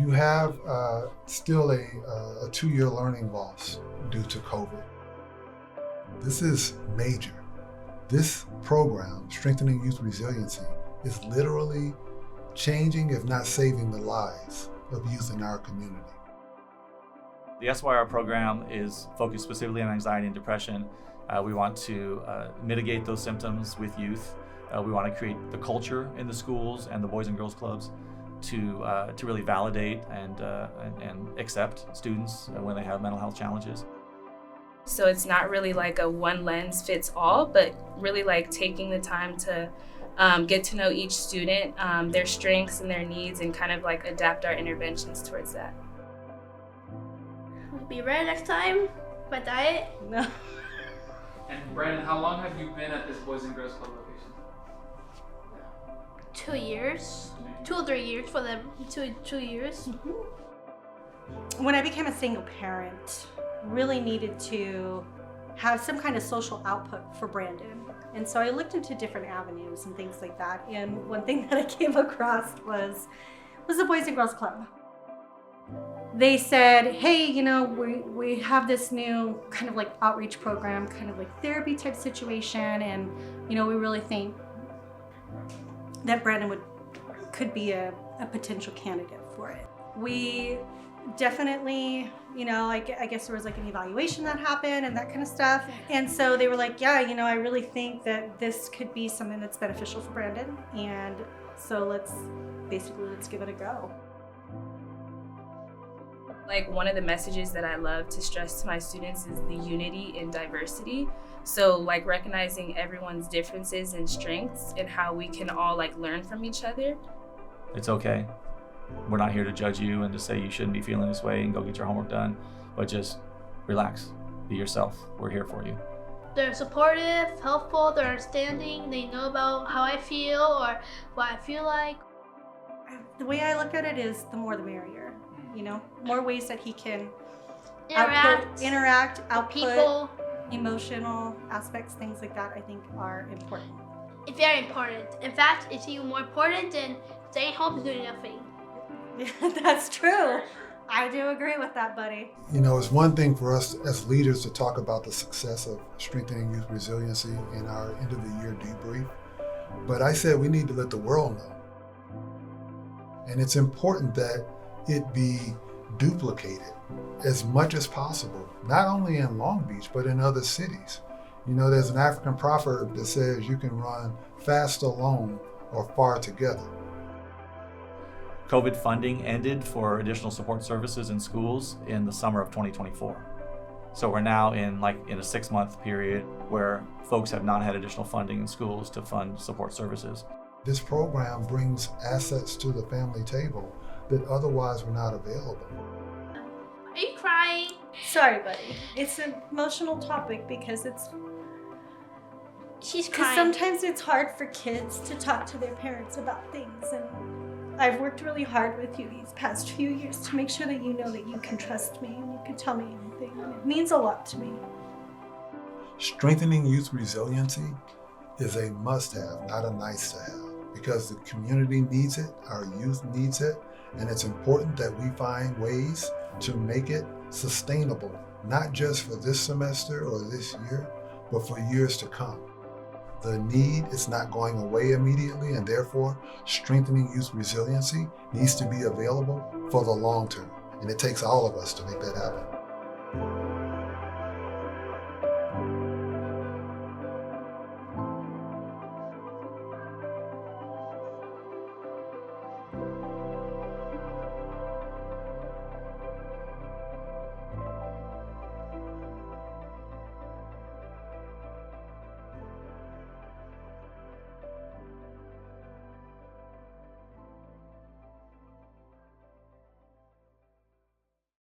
You have still a 2-year learning loss due to COVID. This is major. This program, Strengthening Youth Resiliency, is literally changing, if not saving, the lives of youth in our community. The SYR program is focused specifically on anxiety and depression. We want to mitigate those symptoms with youth. We want to create the culture in the schools and the Boys and Girls Clubs to really validate and accept students when they have mental health challenges. So it's not really like a one lens fits all, but really like taking the time to get to know each student, their strengths and their needs, and kind of like adapt our interventions towards that. Be ready next time. My diet? No. And Brandon, how long have you been at this Boys and Girls Club location? 2 years. 2 or 3 years for them. 2 years. When I became a single parent, really needed to have some kind of social output for Brandon. And so I looked into different avenues and things like that. And one thing that I came across was the Boys and Girls Club. They said, hey, you know, we have this new kind of like outreach program, kind of like therapy type situation. And, you know, we really think that Brandon could be a potential candidate for it. We definitely, you know, I guess there was like an evaluation that happened and that kind of stuff. And so they were like, yeah, you know, I really think that this could be something that's beneficial for Brandon. And so let's give it a go. Like one of the messages that I love to stress to my students is the unity in diversity. So like recognizing everyone's differences and strengths and how we can all like learn from each other. It's okay. We're not here to judge you and to say you shouldn't be feeling this way and go get your homework done, but just relax, be yourself. We're here for you. They're supportive, helpful, they're understanding, they know about how I feel or what I feel like. The way I look at it is the more the merrier, you know, more ways that he can interact, output, people. Emotional aspects, things like that, I think are important. It's very important. In fact, it's even more important than staying home and doing nothing. That's true. I do agree with that, buddy. You know, it's one thing for us as leaders to talk about the success of strengthening youth resiliency in our end of the year debrief, but I said we need to let the world know. And it's important that it be duplicated as much as possible, not only in Long Beach, but in other cities. You know, there's an African proverb that says you can run fast alone or far together. COVID funding ended for additional support services in schools in the summer of 2024. So we're now in a 6-month period where folks have not had additional funding in schools to fund support services. This program brings assets to the family table that otherwise were not available. Are you crying? Sorry, buddy. It's an emotional topic because She's because crying. sometimes it's hard for kids to talk to their parents about things, and I've worked really hard with you these past few years to make sure that you know that you can trust me and you can tell me anything, and it means a lot to me. Strengthening youth resiliency is a must-have, not a nice-to-have, because the community needs it, our youth needs it, and it's important that we find ways to make it sustainable, not just for this semester or this year, but for years to come. The need is not going away immediately, and therefore strengthening youth resiliency needs to be available for the long term. And it takes all of us to make that happen.